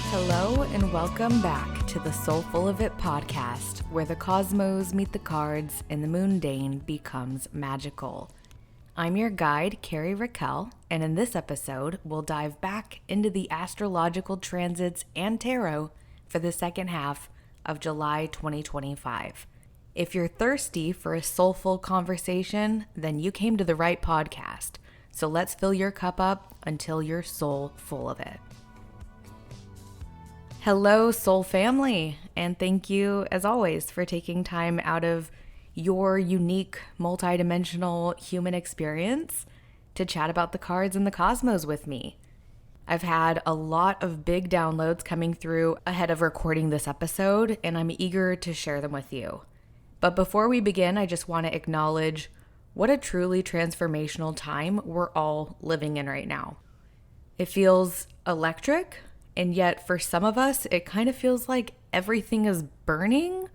Hello and welcome back to the 𝗧𝗶𝗺𝗀𝗀 podcast, where the cosmos meet the cards and the mundane becomes magical. I'm your guide, 𝗧𝗶𝗺𝗀𝗀, and in this episode, we'll dive back into the astrological transits and tarot for the second half of July 2025. If you're thirsty for a soulful conversation, then you came to the right podcast. So let's fill your cup up until you're soul full of it. Hello, soul family, and thank you, as always, for taking time out of your unique, multidimensional human experience to chat about the cards and the cosmos with me. I've had a lot of big downloads coming through ahead of recording this episode, and I'm eager to share them with you. But before we begin, I just want to acknowledge what a truly transformational time we're all living in right now. It feels electric. And yet for some of us, it kind of feels like everything is burning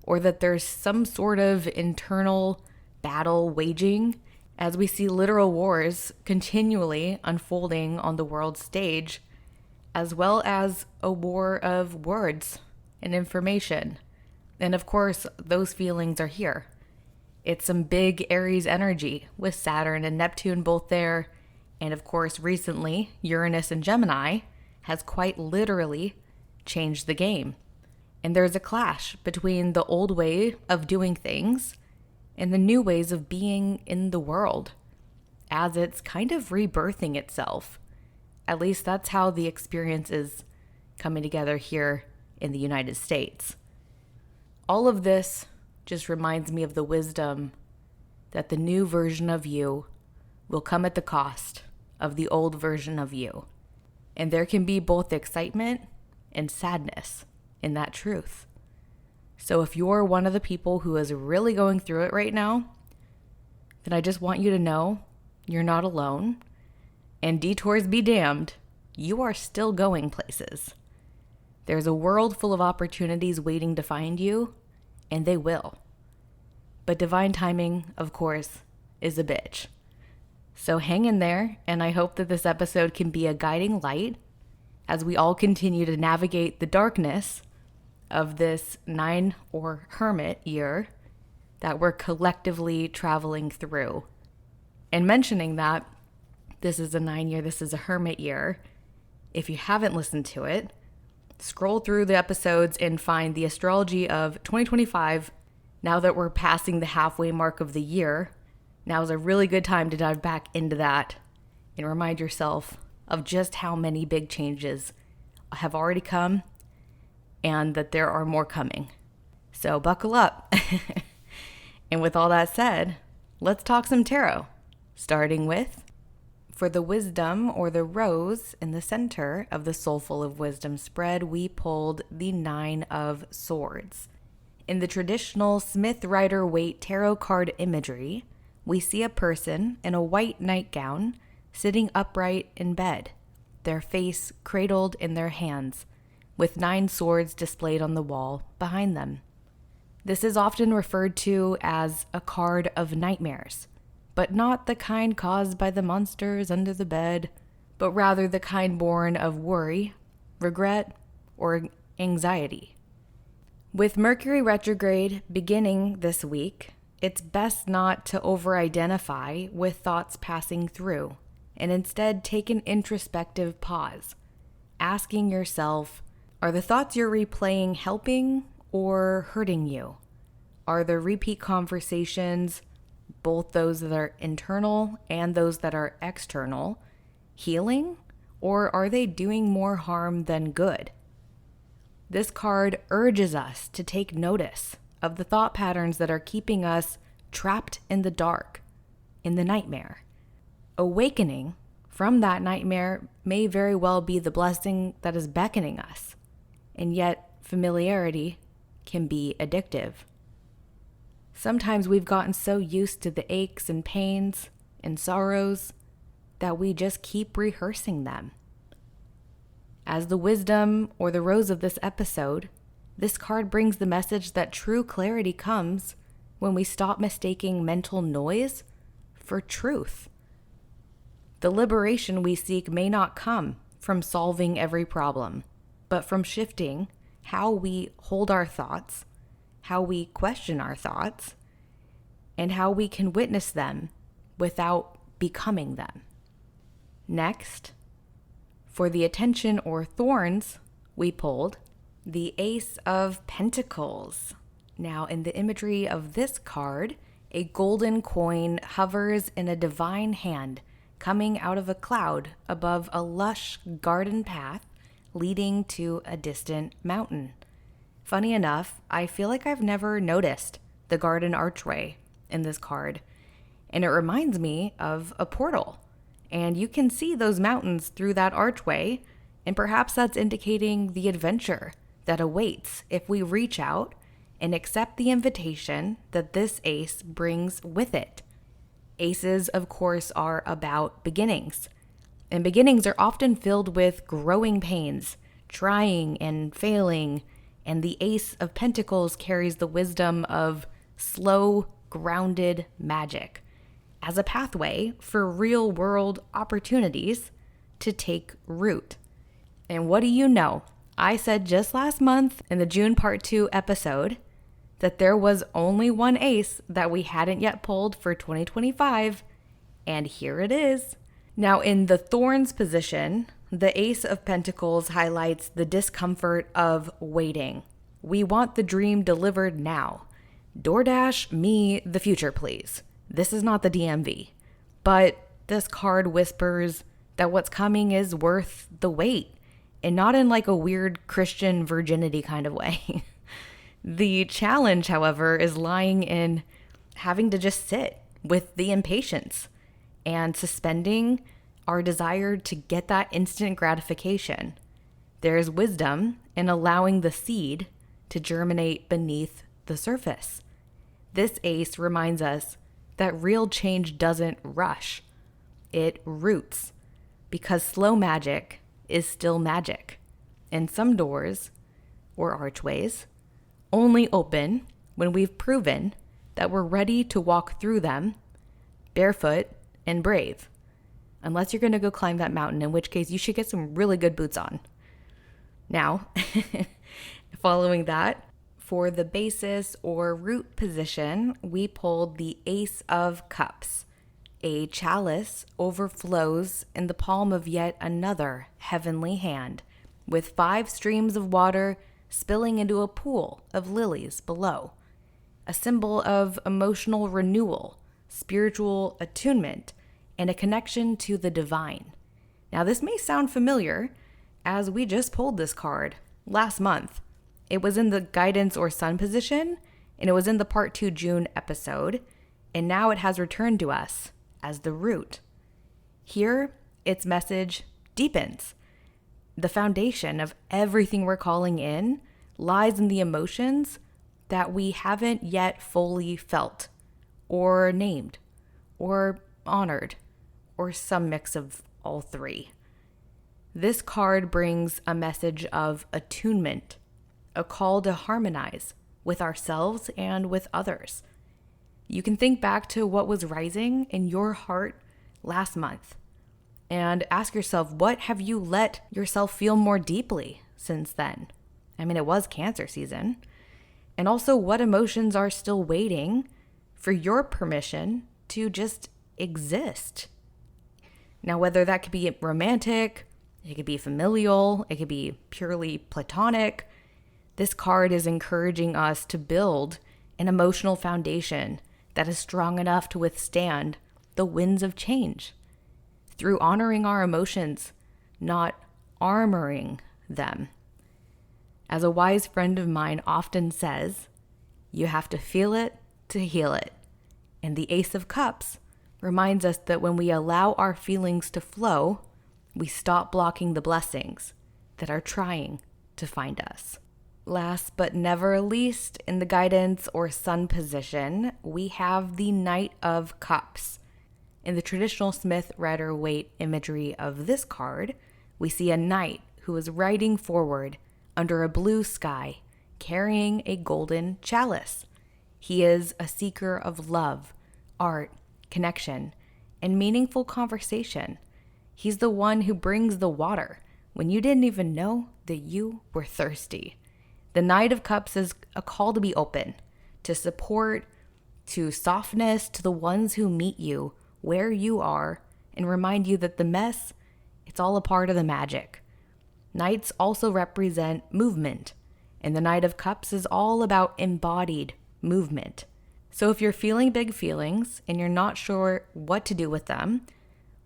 or that there's some sort of internal battle waging as we see literal wars continually unfolding on the world stage, as well as a war of words and information. And of course, those feelings are here. It's some big Aries energy with Saturn and Neptune both there. And of course, recently, Uranus and Gemini has quite literally changed the game. And there's a clash between the old way of doing things and the new ways of being in the world as it's kind of rebirthing itself. At least that's how the experience is coming together here in the United States. All of this just reminds me of the wisdom that the new version of you will come at the cost of the old version of you. And there can be both excitement and sadness in that truth. So if you're one of the people who is really going through it right now, then I just want you to know you're not alone. And detours be damned, you are still going places. There's a world full of opportunities waiting to find you, and they will. But divine timing, of course, is a bitch. So hang in there, and I hope that this episode can be a guiding light as we all continue to navigate the darkness of this 9 or hermit year that we're collectively traveling through. And mentioning that this is a 9 year, this is a hermit year, if you haven't listened to it, scroll through the episodes and find the astrology of 2025. Now that we're passing the halfway mark of the year, now is a really good time to dive back into that and remind yourself of just how many big changes have already come and that there are more coming. So buckle up. And with all that said, let's talk some tarot, starting with, for the wisdom or the rose in the center of the Soulful of Wisdom spread, we pulled the 9 of Swords. In the traditional Smith-Rider-Waite tarot card imagery, we see a person in a white nightgown sitting upright in bed, their face cradled in their hands, with 9 swords displayed on the wall behind them. This is often referred to as a card of nightmares, but not the kind caused by the monsters under the bed, but rather the kind born of worry, regret, or anxiety. With Mercury Retrograde beginning this week, it's best not to over-identify with thoughts passing through and instead take an introspective pause, asking yourself, are the thoughts you're replaying helping or hurting you? Are the repeat conversations, both those that are internal and those that are external, healing, or are they doing more harm than good? This card urges us to take notice of the thought patterns that are keeping us trapped in the dark, in the nightmare. Awakening from that nightmare may very well be the blessing that is beckoning us, and yet familiarity can be addictive. Sometimes we've gotten so used to the aches and pains and sorrows that we just keep rehearsing them. As the wisdom or the rose of this episode, this card brings the message that true clarity comes when we stop mistaking mental noise for truth. The liberation we seek may not come from solving every problem, but from shifting how we hold our thoughts, how we question our thoughts, and how we can witness them without becoming them. Next, for the attention or thorns, we pulled the Ace of Pentacles. Now, in the imagery of this card, a golden coin hovers in a divine hand, coming out of a cloud above a lush garden path leading to a distant mountain. Funny enough, I feel like I've never noticed the garden archway in this card, and it reminds me of a portal. And you can see those mountains through that archway, and perhaps that's indicating the adventure that awaits if we reach out and accept the invitation that this ace brings with it. Aces, of course, are about beginnings, and beginnings are often filled with growing pains, trying and failing, and the Ace of Pentacles carries the wisdom of slow, grounded magic as a pathway for real-world opportunities to take root. And what do you know? I said just last month in the June Part 2 episode that there was only one ace that we hadn't yet pulled for 2025, and here it is. Now, in the Thorns position, the Ace of Pentacles highlights the discomfort of waiting. We want the dream delivered now. DoorDash me the future, please. This is not the DMV. But this card whispers that what's coming is worth the wait, and not in like a weird Christian virginity kind of way. The challenge, however, is lying in having to just sit with the impatience and suspending our desire to get that instant gratification. There's wisdom in allowing the seed to germinate beneath the surface. This ace reminds us that real change doesn't rush. It roots, because slow magic is still magic. And some doors, or archways, only open when we've proven that we're ready to walk through them barefoot and brave. Unless you're going to go climb that mountain, in which case you should get some really good boots on. Now, following that, for the basis or root position, we pulled the Ace of Cups. A chalice overflows in the palm of yet another heavenly hand, with 5 streams of water spilling into a pool of lilies below. A symbol of emotional renewal, spiritual attunement, and a connection to the divine. Now, this may sound familiar, as we just pulled this card last month. It was in the guidance or sun position, and it was in the Part 2 June episode, and now it has returned to us as the root. Here, its message deepens. The foundation of everything we're calling in lies in the emotions that we haven't yet fully felt, or named, or honored, or some mix of all three. This card brings a message of attunement, a call to harmonize with ourselves and with others. You can think back to what was rising in your heart last month and ask yourself, what have you let yourself feel more deeply since then? I mean, it was Cancer season. And also, what emotions are still waiting for your permission to just exist? Now, whether that could be romantic, it could be familial, it could be purely platonic, this card is encouraging us to build an emotional foundation that is strong enough to withstand the winds of change through honoring our emotions, not armoring them. As a wise friend of mine often says, you have to feel it to heal it. And the Ace of Cups reminds us that when we allow our feelings to flow, we stop blocking the blessings that are trying to find us. Last but never least, in the guidance or sun position, we have the Knight of Cups. In the traditional Smith-Rider-Waite imagery of this card, we see a knight who is riding forward under a blue sky, carrying a golden chalice. He is a seeker of love, art, connection, and meaningful conversation. He's the one who brings the water when you didn't even know that you were thirsty. The Knight of Cups is a call to be open, to support, to softness, to the ones who meet you where you are and remind you that the mess, it's all a part of the magic. Knights also represent movement, and the Knight of Cups is all about embodied movement. So if you're feeling big feelings and you're not sure what to do with them,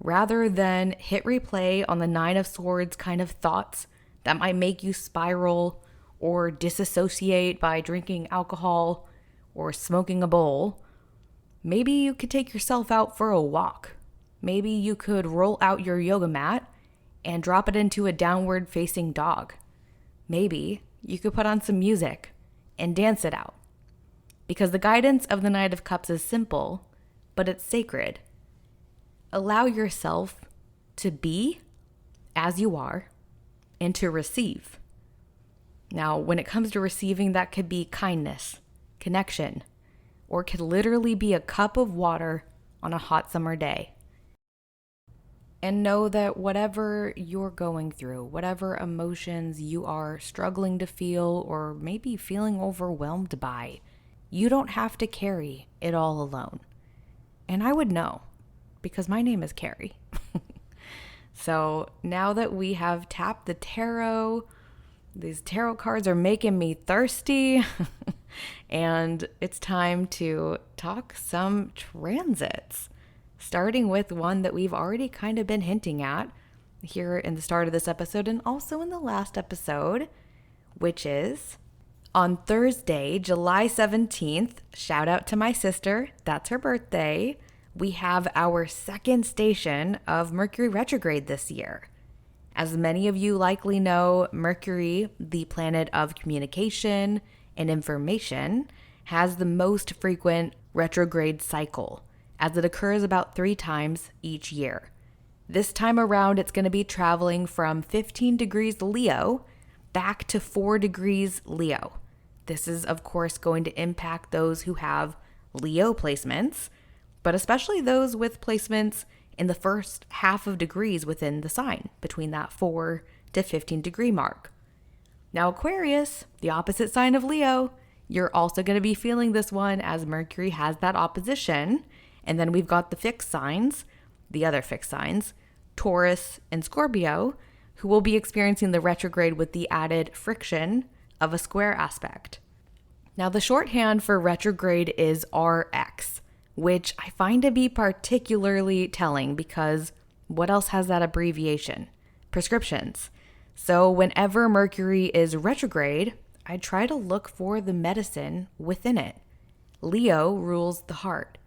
rather than hit replay on the Nine of Swords kind of thoughts that might make you spiral or disassociate by drinking alcohol or smoking a bowl, maybe you could take yourself out for a walk. Maybe you could roll out your yoga mat and drop it into a downward facing dog. Maybe you could put on some music and dance it out. Because the guidance of the Knight of Cups is simple, but it's sacred. Allow yourself to be as you are and to receive. Now, when it comes to receiving, that could be kindness, connection, or could literally be a cup of water on a hot summer day. And know that whatever you're going through, whatever emotions you are struggling to feel or maybe feeling overwhelmed by, you don't have to carry it all alone. And I would know, because my name is Carrie. So now that we have tapped the tarot, these tarot cards are making me thirsty. And it's time to talk some transits, starting with one that we've already kind of been hinting at here in the start of this episode and also in the last episode, which is on Thursday, July 17th. Shout out to my sister. That's her birthday. We have our second station of Mercury retrograde this year. As many of you likely know, Mercury, the planet of communication and information, has the most frequent retrograde cycle, as it occurs about 3 times each year. This time around, it's going to be traveling from 15 degrees Leo back to 4 degrees Leo. This is, of course, going to impact those who have Leo placements, but especially those with placements in the first half of degrees within the sign, between that 4 to 15 degree mark. Now, Aquarius, the opposite sign of Leo, you're also going to be feeling this one as Mercury has that opposition. And then we've got the fixed signs, the other fixed signs, Taurus and Scorpio, who will be experiencing the retrograde with the added friction of a square aspect. Now, the shorthand for retrograde is RX, which I find to be particularly telling because what else has that abbreviation? Prescriptions. So whenever Mercury is retrograde, I try to look for the medicine within it. Leo rules the heart,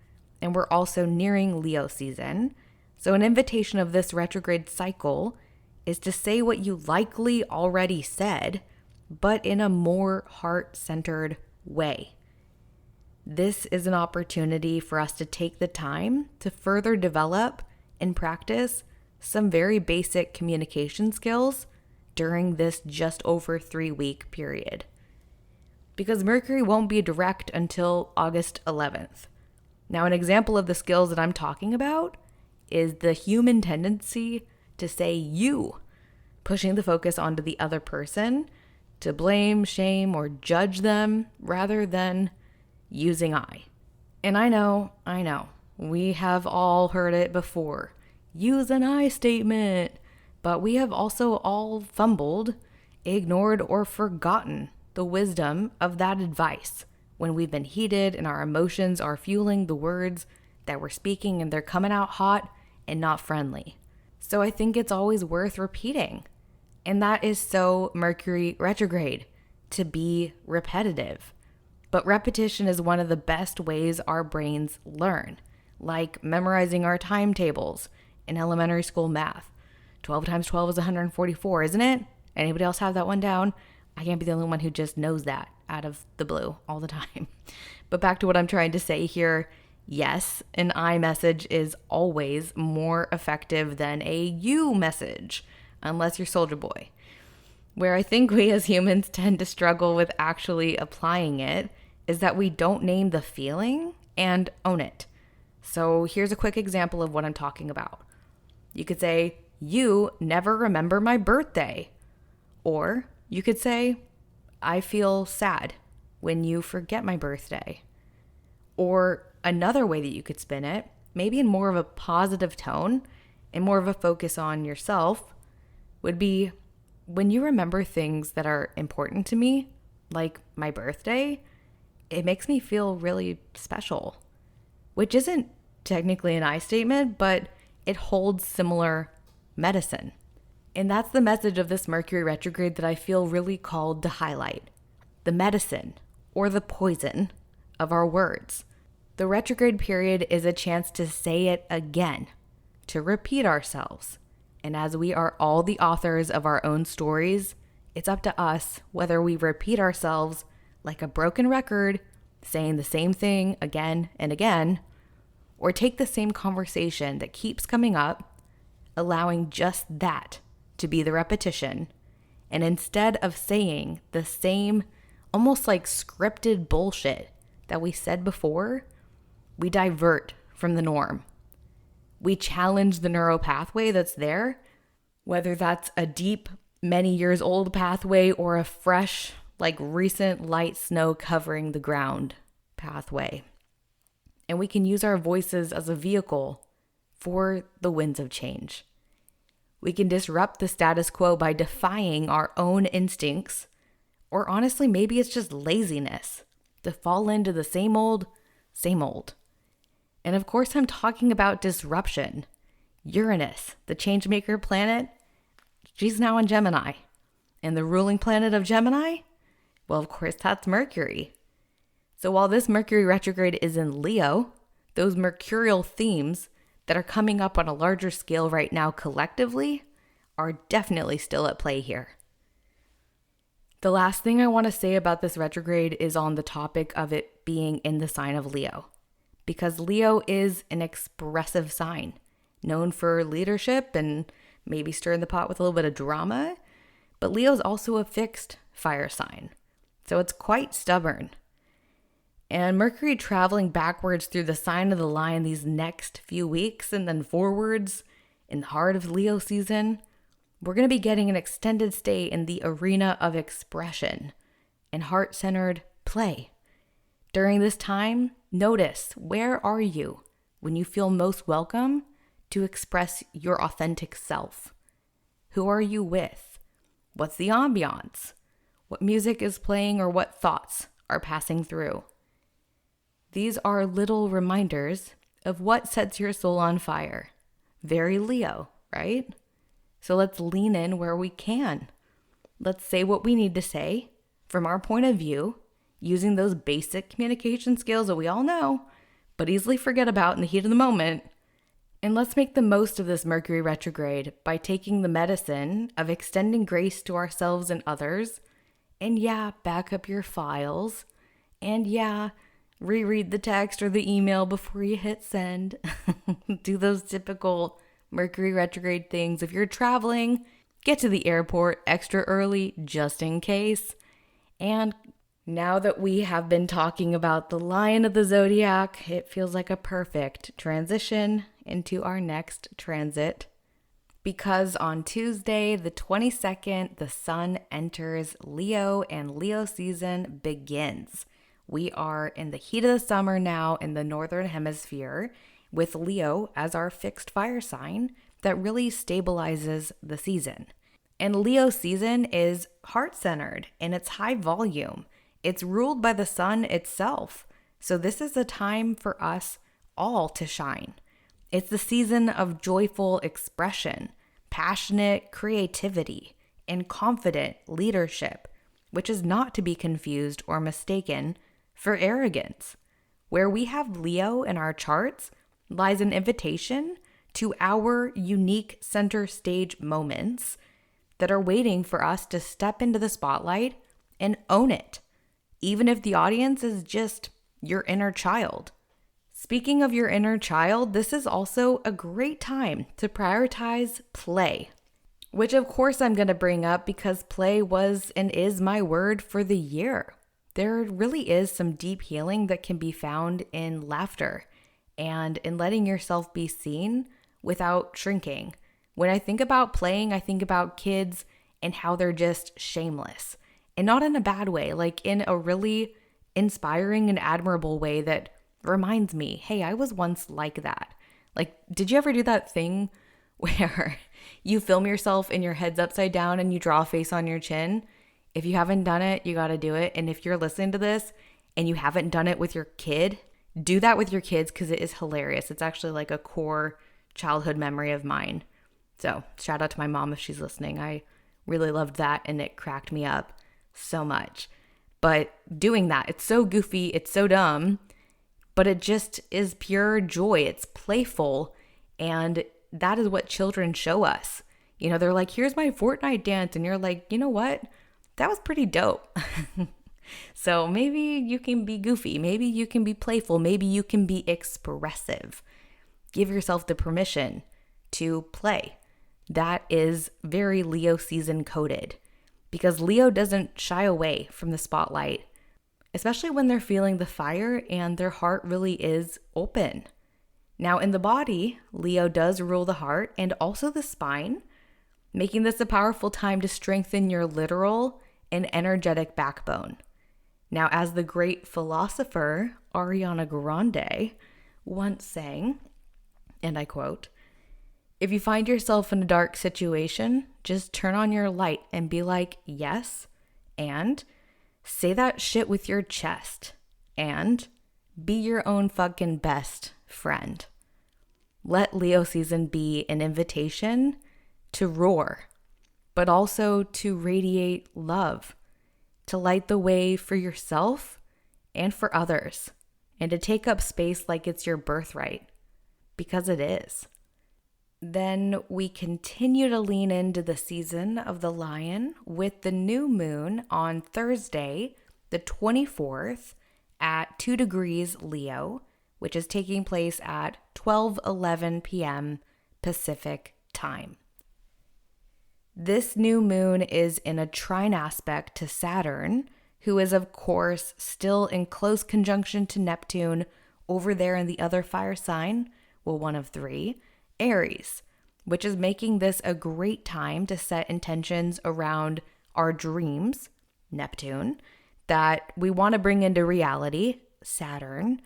and we're also nearing Leo season. So an invitation of this retrograde cycle is to say what you likely already said, but in a more heart-centered way. This is an opportunity for us to take the time to further develop and practice some very basic communication skills during this just over 3-week period. Because Mercury won't be direct until August 11th. Now, an example of the skills that I'm talking about is the human tendency to say you, pushing the focus onto the other person, to blame, shame, or judge them rather than using I. And I know, we have all heard it before. Use an I statement. But we have also all fumbled, ignored, or forgotten the wisdom of that advice when we've been heated and our emotions are fueling the words that we're speaking and they're coming out hot and not friendly. So I think it's always worth repeating. And that is so Mercury retrograde, to be repetitive. But repetition is one of the best ways our brains learn, like memorizing our timetables in elementary school math. 12 times 12 is 144, isn't it? Anybody else have that one down? I can't be the only one who just knows that out of the blue all the time. But back to what I'm trying to say here. Yes, an I message is always more effective than a you message, unless you're Soldier Boy. Where I think we as humans tend to struggle with actually applying it is that we don't name the feeling and own it. So here's a quick example of what I'm talking about. You could say, you never remember my birthday. Or you could say, I feel sad when you forget my birthday. Or another way that you could spin it, maybe in more of a positive tone and more of a focus on yourself, would be, when you remember things that are important to me, like my birthday, it makes me feel really special. Which isn't technically an I statement, but it holds similar medicine. And that's the message of this Mercury retrograde that I feel really called to highlight. The medicine, or the poison, of our words. The retrograde period is a chance to say it again, to repeat ourselves. And as we are all the authors of our own stories, it's up to us whether we repeat ourselves like a broken record, saying the same thing again and again, or take the same conversation that keeps coming up, allowing just that to be the repetition, and instead of saying the same, almost like scripted bullshit that we said before, we divert from the norm. We challenge the neural pathway that's there, whether that's a deep, many years old pathway or a fresh, like recent light snow covering the ground pathway. And we can use our voices as a vehicle for the winds of change. We can disrupt the status quo by defying our own instincts, or honestly, maybe it's just laziness to fall into the same old, same old. And of course, I'm talking about disruption. Uranus, the changemaker planet, she's now in Gemini. And the ruling planet of Gemini? Well, of course, that's Mercury. So while this Mercury retrograde is in Leo, those mercurial themes that are coming up on a larger scale right now collectively are definitely still at play here. The last thing I want to say about this retrograde is on the topic of it being in the sign of Leo. Because Leo is an expressive sign, known for leadership and maybe stirring the pot with a little bit of drama. But Leo is also a fixed fire sign, so it's quite stubborn. And Mercury traveling backwards through the sign of the lion these next few weeks and then forwards in the heart of Leo season, we're going to be getting an extended stay in the arena of expression and heart-centered play. During this time, notice, where are you when you feel most welcome to express your authentic self? Who are you with? What's the ambiance? What music is playing or what thoughts are passing through? These are little reminders of what sets your soul on fire. Very Leo, right? So let's lean in where we can. Let's say what we need to say from our point of view, using those basic communication skills that we all know, but easily forget about in the heat of the moment. And let's make the most of this Mercury retrograde by taking the medicine of extending grace to ourselves and others. And yeah, back up your files. And yeah, reread the text or the email before you hit send. Do those typical Mercury retrograde things. If you're traveling, get to the airport extra early just in case. And now that we have been talking about the Lion of the Zodiac, it feels like a perfect transition into our next transit. Because on Tuesday, the 22nd, the Sun enters Leo and Leo season begins. We are in the heat of the summer now in the Northern Hemisphere with Leo as our fixed fire sign that really stabilizes the season. And Leo season is heart-centered and it's high volume. It's ruled by the sun itself. So this is a time for us all to shine. It's the season of joyful expression, passionate creativity, and confident leadership, which is not to be confused or mistaken for arrogance. Where we have Leo in our charts lies an invitation to our unique center stage moments that are waiting for us to step into the spotlight and own it, even if the audience is just your inner child. Speaking of your inner child, this is also a great time to prioritize play, which of course I'm going to bring up because play was and is my word for the year. There really is some deep healing that can be found in laughter and in letting yourself be seen without shrinking, When I think about playing, I think about kids and how they're just shameless. And not in a bad way, like in a really inspiring and admirable way that reminds me, hey, I was once like that. Like, did you ever do that thing where you film yourself and your head's upside down and you draw a face on your chin? If you haven't done it, you got to do it. And if you're listening to this and you haven't done it with your kid, do that with your kids because it is hilarious. It's actually like a core childhood memory of mine. So shout out to my mom if she's listening. I really loved that and it cracked me up so much. But doing that, it's so goofy, it's so dumb, but it just is pure joy. It's playful, and that is what children show us. You know, they're like, here's my Fortnite dance, and you're like, you know what? That was pretty dope. So maybe you can be goofy, maybe you can be playful, maybe you can be expressive. Give yourself the permission to play. That is very Leo season coded, because Leo doesn't shy away from the spotlight, especially when they're feeling the fire and their heart really is open. Now in the body, Leo does rule the heart and also the spine, making this a powerful time to strengthen your literal and energetic backbone. Now, as the great philosopher Ariana Grande once sang, and I quote, "If you find yourself in a dark situation, just turn on your light and be like, yes, and say that shit with your chest, and be your own fucking best friend." Let Leo season be an invitation to roar, but also to radiate love, to light the way for yourself and for others, and to take up space like it's your birthright, because it is. Then we continue to lean into the season of the lion with the new moon on Thursday, the 24th at 2 degrees Leo, which is taking place at 12:11 p.m. Pacific time. This new moon is in a trine aspect to Saturn, who is, of course, still in close conjunction to Neptune over there in the other fire sign, well, one of three, Aries, which is making this a great time to set intentions around our dreams, Neptune, that we want to bring into reality, Saturn,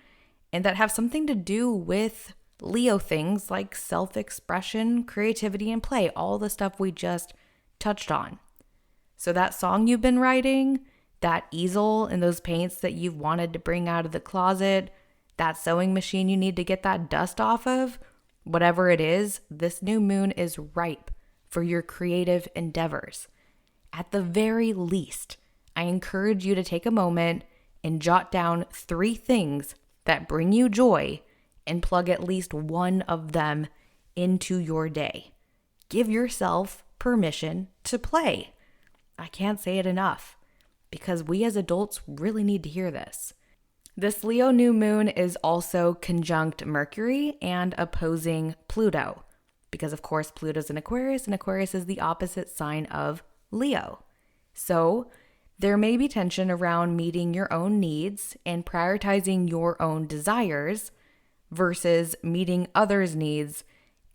and that have something to do with Leo things like self-expression, creativity, and play, all the stuff we just touched on. So that song you've been writing, that easel and those paints that you've wanted to bring out of the closet, that sewing machine you need to get that dust off of, whatever it is, this new moon is ripe for your creative endeavors. At the very least, I encourage you to take a moment and jot down 3 things that bring you joy and plug at least one of them into your day. Give yourself permission to play. I can't say it enough, because we as adults really need to hear this. This Leo new moon is also conjunct Mercury and opposing Pluto, because of course Pluto's in Aquarius, and Aquarius is the opposite sign of Leo. So there may be tension around meeting your own needs and prioritizing your own desires versus meeting others' needs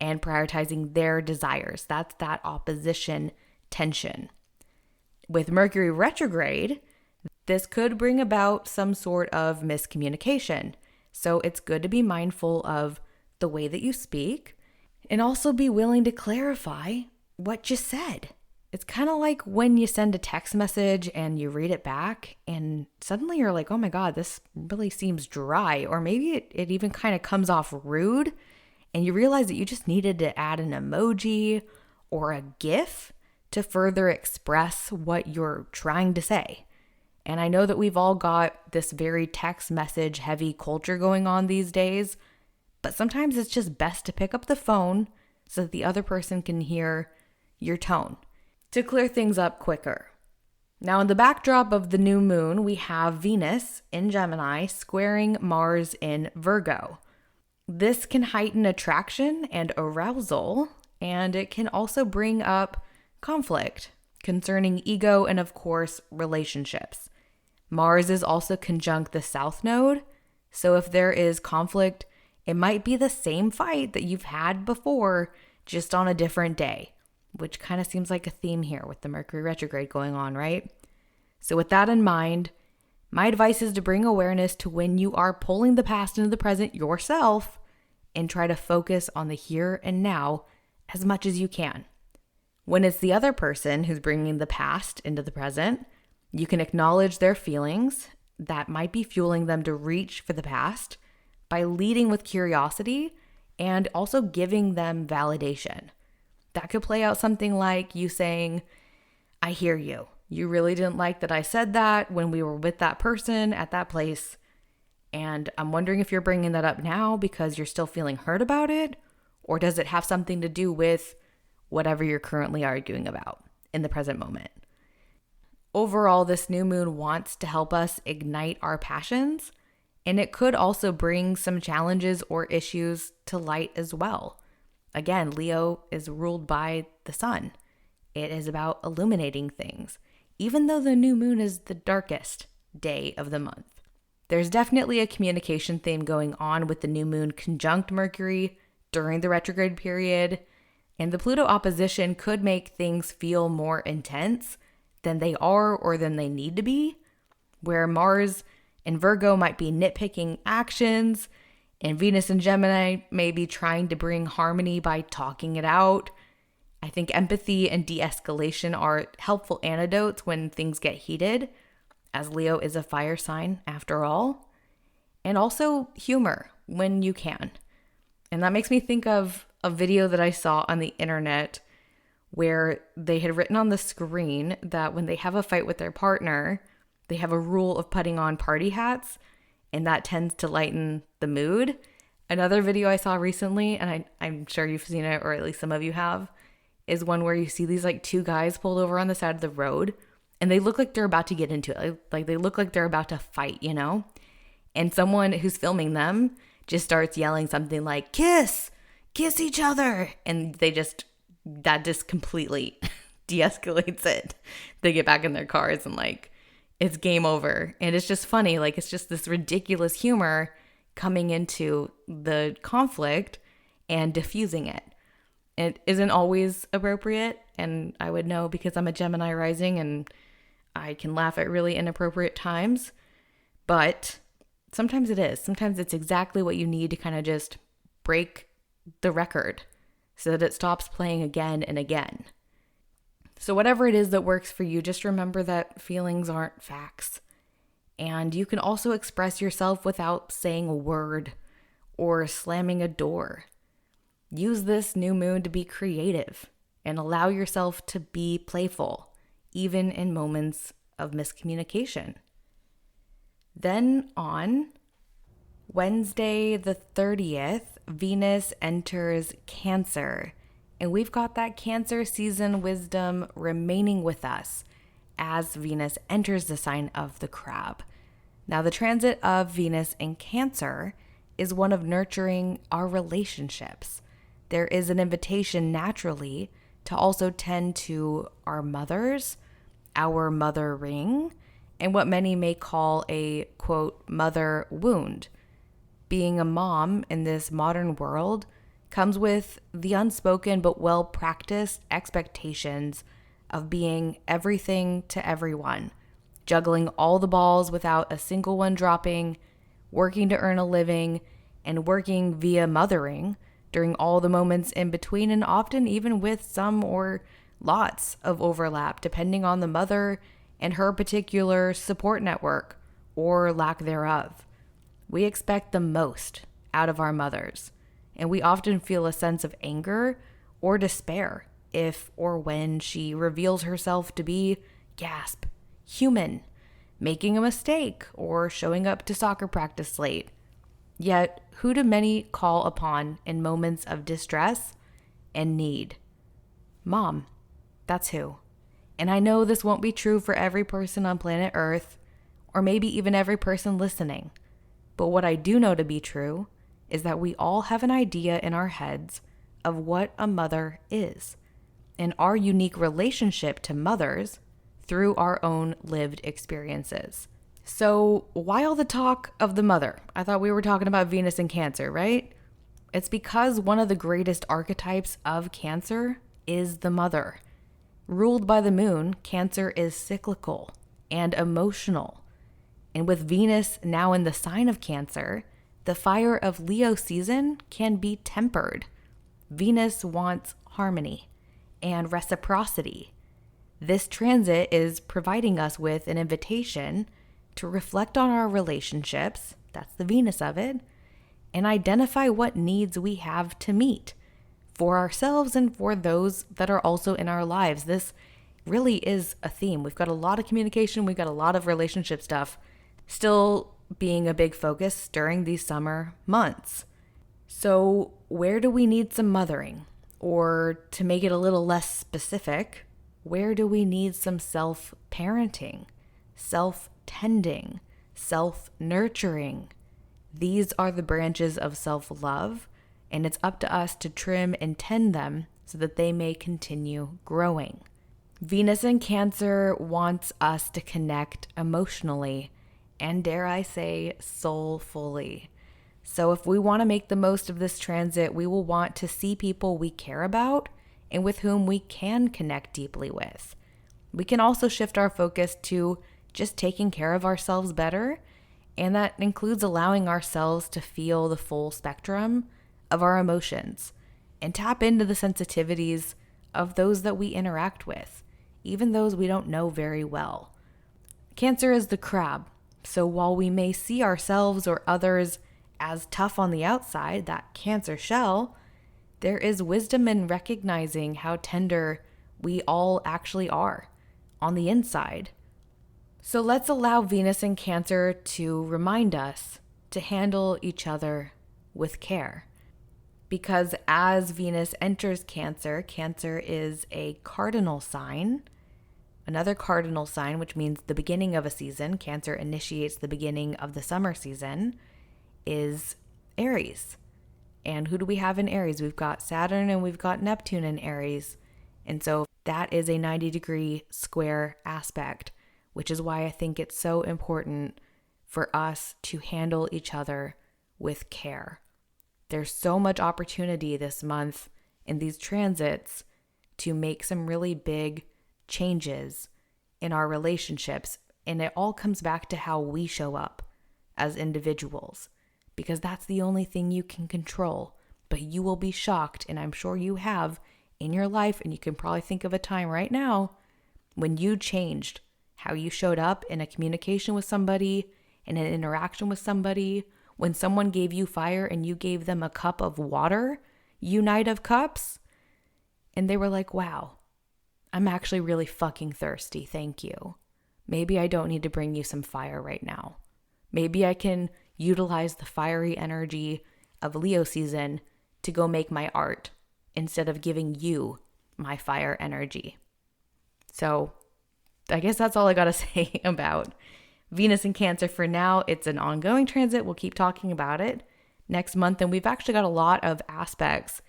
and prioritizing their desires. That's that opposition tension. With Mercury retrograde, this could bring about some sort of miscommunication. So it's good to be mindful of the way that you speak and also be willing to clarify what you said. It's kind of like when you send a text message and you read it back and suddenly you're like, oh my God, this really seems dry. Or maybe it even kind of comes off rude and you realize that you just needed to add an emoji or a GIF to further express what you're trying to say. And I know that we've all got this very text message heavy culture going on these days, but sometimes it's just best to pick up the phone so that the other person can hear your tone to clear things up quicker. Now, in the backdrop of the new moon, we have Venus in Gemini squaring Mars in Virgo. This can heighten attraction and arousal, and it can also bring up conflict concerning ego and, of course, relationships. Mars is also conjunct the South Node, so if there is conflict, it might be the same fight that you've had before, just on a different day, which kind of seems like a theme here with the Mercury retrograde going on, right? So with that in mind, my advice is to bring awareness to when you are pulling the past into the present yourself and try to focus on the here and now as much as you can. When it's the other person who's bringing the past into the present, you can acknowledge their feelings that might be fueling them to reach for the past by leading with curiosity and also giving them validation. That could play out something like you saying, I hear you. You really didn't like that I said that when we were with that person at that place. And I'm wondering if you're bringing that up now because you're still feeling hurt about it, or does it have something to do with whatever you're currently arguing about in the present moment? Overall, this new moon wants to help us ignite our passions, and it could also bring some challenges or issues to light as well. Again, Leo is ruled by the sun. It is about illuminating things, even though the new moon is the darkest day of the month. There's definitely a communication theme going on with the new moon conjunct Mercury during the retrograde period, and the Pluto opposition could make things feel more intense than they are or than they need to be, where Mars and Virgo might be nitpicking actions, and Venus and Gemini may be trying to bring harmony by talking it out. I think empathy and de-escalation are helpful antidotes when things get heated, as Leo is a fire sign after all, and also humor when you can. And that makes me think of a video that I saw on the internet where they had written on the screen that when they have a fight with their partner, they have a rule of putting on party hats, and that tends to lighten the mood. Another video I saw recently, and I'm sure you've seen it, or at least some of you have, is one where you see these like two guys pulled over on the side of the road, and they look like they're about to get into it. Like they look like they're about to fight, you know? And someone who's filming them just starts yelling something like, kiss each other. And that just completely de-escalates it. They get back in their cars and like, it's game over. And it's just funny. Like, it's just this ridiculous humor coming into the conflict and diffusing it. It isn't always appropriate. And I would know because I'm a Gemini rising and I can laugh at really inappropriate times. But sometimes it is. Sometimes it's exactly what you need to kind of just break the record so that it stops playing again and again. So whatever it is that works for you, just remember that feelings aren't facts. And you can also express yourself without saying a word or slamming a door. Use this new moon to be creative and allow yourself to be playful, even in moments of miscommunication. Then on Wednesday the 30th, Venus enters Cancer, and we've got that Cancer season wisdom remaining with us as Venus enters the sign of the Crab. Now, the transit of Venus in Cancer is one of nurturing our relationships. There is an invitation naturally to also tend to our mothers, our mother ring, and what many may call a, quote, mother wound. Being a mom in this modern world comes with the unspoken but well-practiced expectations of being everything to everyone, juggling all the balls without a single one dropping, working to earn a living, and working via mothering during all the moments in between, and often even with some or lots of overlap, depending on the mother and her particular support network or lack thereof. We expect the most out of our mothers, and we often feel a sense of anger or despair if or when she reveals herself to be, gasp, human, making a mistake, or showing up to soccer practice late. Yet, who do many call upon in moments of distress and need? Mom, that's who. And I know this won't be true for every person on planet Earth, or maybe even every person listening. But what I do know to be true is that we all have an idea in our heads of what a mother is, and our unique relationship to mothers through our own lived experiences. So why all the talk of the mother? I thought we were talking about Venus and Cancer, right? It's because one of the greatest archetypes of Cancer is the mother. Ruled by the moon, Cancer is cyclical and emotional. And with Venus now in the sign of Cancer, the fire of Leo season can be tempered. Venus wants harmony and reciprocity. This transit is providing us with an invitation to reflect on our relationships, that's the Venus of it, and identify what needs we have to meet for ourselves and for those that are also in our lives. This really is a theme. We've got a lot of communication, we've got a lot of relationship stuff still being a big focus during these summer months. So where do we need some mothering? Or to make it a little less specific, where do we need some self-parenting, self-tending, self-nurturing? These are the branches of self-love, and it's up to us to trim and tend them so that they may continue growing. Venus in Cancer wants us to connect emotionally and, dare I say, soulfully. So if we want to make the most of this transit, we will want to see people we care about and with whom we can connect deeply with. We can also shift our focus to just taking care of ourselves better, and that includes allowing ourselves to feel the full spectrum of our emotions and tap into the sensitivities of those that we interact with, even those we don't know very well. Cancer is the crab, so while we may see ourselves or others as tough on the outside, that Cancer shell, there is wisdom in recognizing how tender we all actually are on the inside. So let's allow Venus in Cancer to remind us to handle each other with care. Because as Venus enters Cancer, Cancer is a cardinal sign. Another cardinal sign, which means the beginning of a season. Cancer initiates the beginning of the summer season, is Aries. And who do we have in Aries? We've got Saturn and we've got Neptune in Aries. And so that is a 90-degree square aspect, which is why I think it's so important for us to handle each other with care. There's so much opportunity this month in these transits to make some really big changes in our relationships. And it all comes back to how we show up as individuals, because that's the only thing you can control. But you will be shocked, and I'm sure you have in your life, and you can probably think of a time right now when you changed how you showed up in a communication with somebody, in an interaction with somebody, when someone gave you fire and you gave them a cup of water, you Knight of Cups, and they were like, wow, I'm actually really fucking thirsty, thank you. Maybe I don't need to bring you some fire right now. Maybe I can utilize the fiery energy of Leo season to go make my art instead of giving you my fire energy. So I guess that's all I got to say about Venus in Cancer for now. It's an ongoing transit. We'll keep talking about it next month. And we've actually got a lot of aspects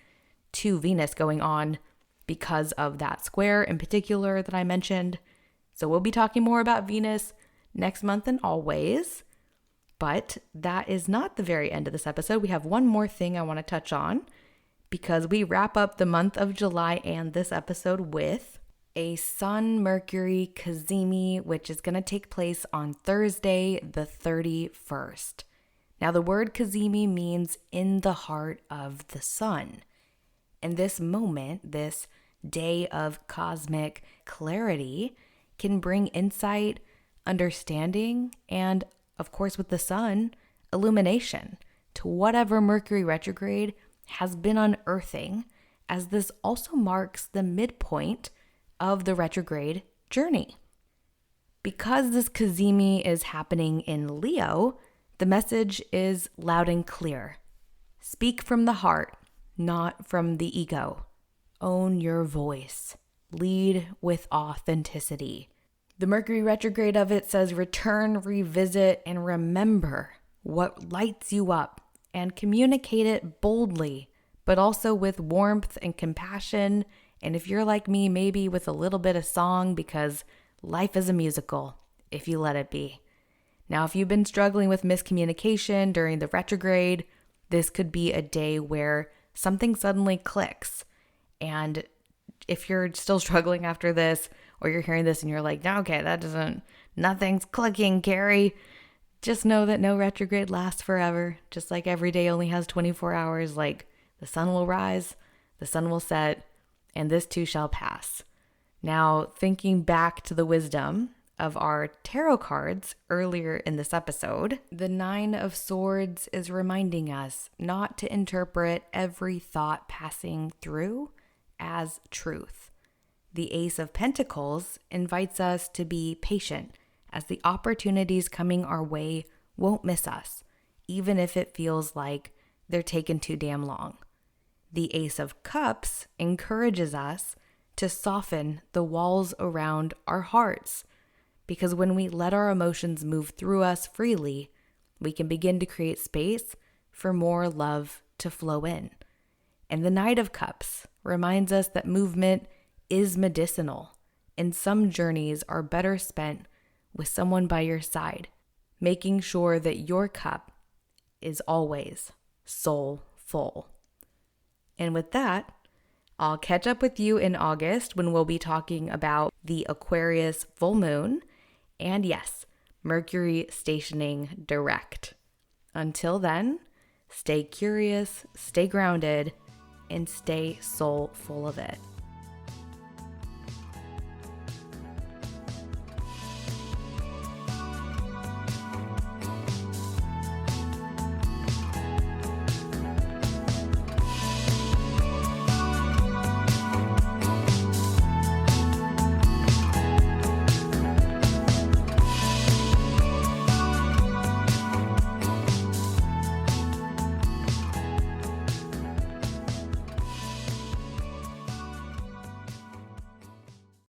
to Venus going on because of that square in particular that I mentioned. So we'll be talking more about Venus next month and always. But that is not the very end of this episode. We have one more thing I want to touch on because we wrap up the month of July and this episode with a Sun-Mercury cazimi, which is going to take place on Thursday, the 31st. Now, the word cazimi means in the heart of the sun. And this moment, this day of cosmic clarity, can bring insight, understanding, and of course, with the sun, illumination to whatever Mercury retrograde has been unearthing, as this also marks the midpoint of the retrograde journey. Because this cazimi is happening in Leo, the message is loud and clear. Speak from the heart, not from the ego. Own your voice. Lead with authenticity. The Mercury retrograde of it says return, revisit, and remember what lights you up and communicate it boldly, but also with warmth and compassion. And if you're like me, maybe with a little bit of song, because life is a musical if you let it be. Now, if you've been struggling with miscommunication during the retrograde, This could be a day where something suddenly clicks. And if you're still struggling after this, or you're hearing this and you're like, no, okay, nothing's clicking, Carrie. Just know that no retrograde lasts forever. Just like every day only has 24 hours, like the sun will rise, the sun will set, and this too shall pass. Now, thinking back to the wisdom of our tarot cards earlier in this episode, the Nine of Swords is reminding us not to interpret every thought passing through as truth. The Ace of Pentacles invites us to be patient, as the opportunities coming our way won't miss us, even if it feels like they're taking too damn long. The Ace of Cups encourages us to soften the walls around our hearts, because when we let our emotions move through us freely, we can begin to create space for more love to flow in. And the Knight of Cups reminds us that movement is medicinal, and some journeys are better spent with someone by your side, making sure that your cup is always soul full. And with that, I'll catch up with you in August when we'll be talking about the Aquarius full moon and, yes, Mercury stationing direct. Until then, stay curious, stay grounded, and stay soul full of it.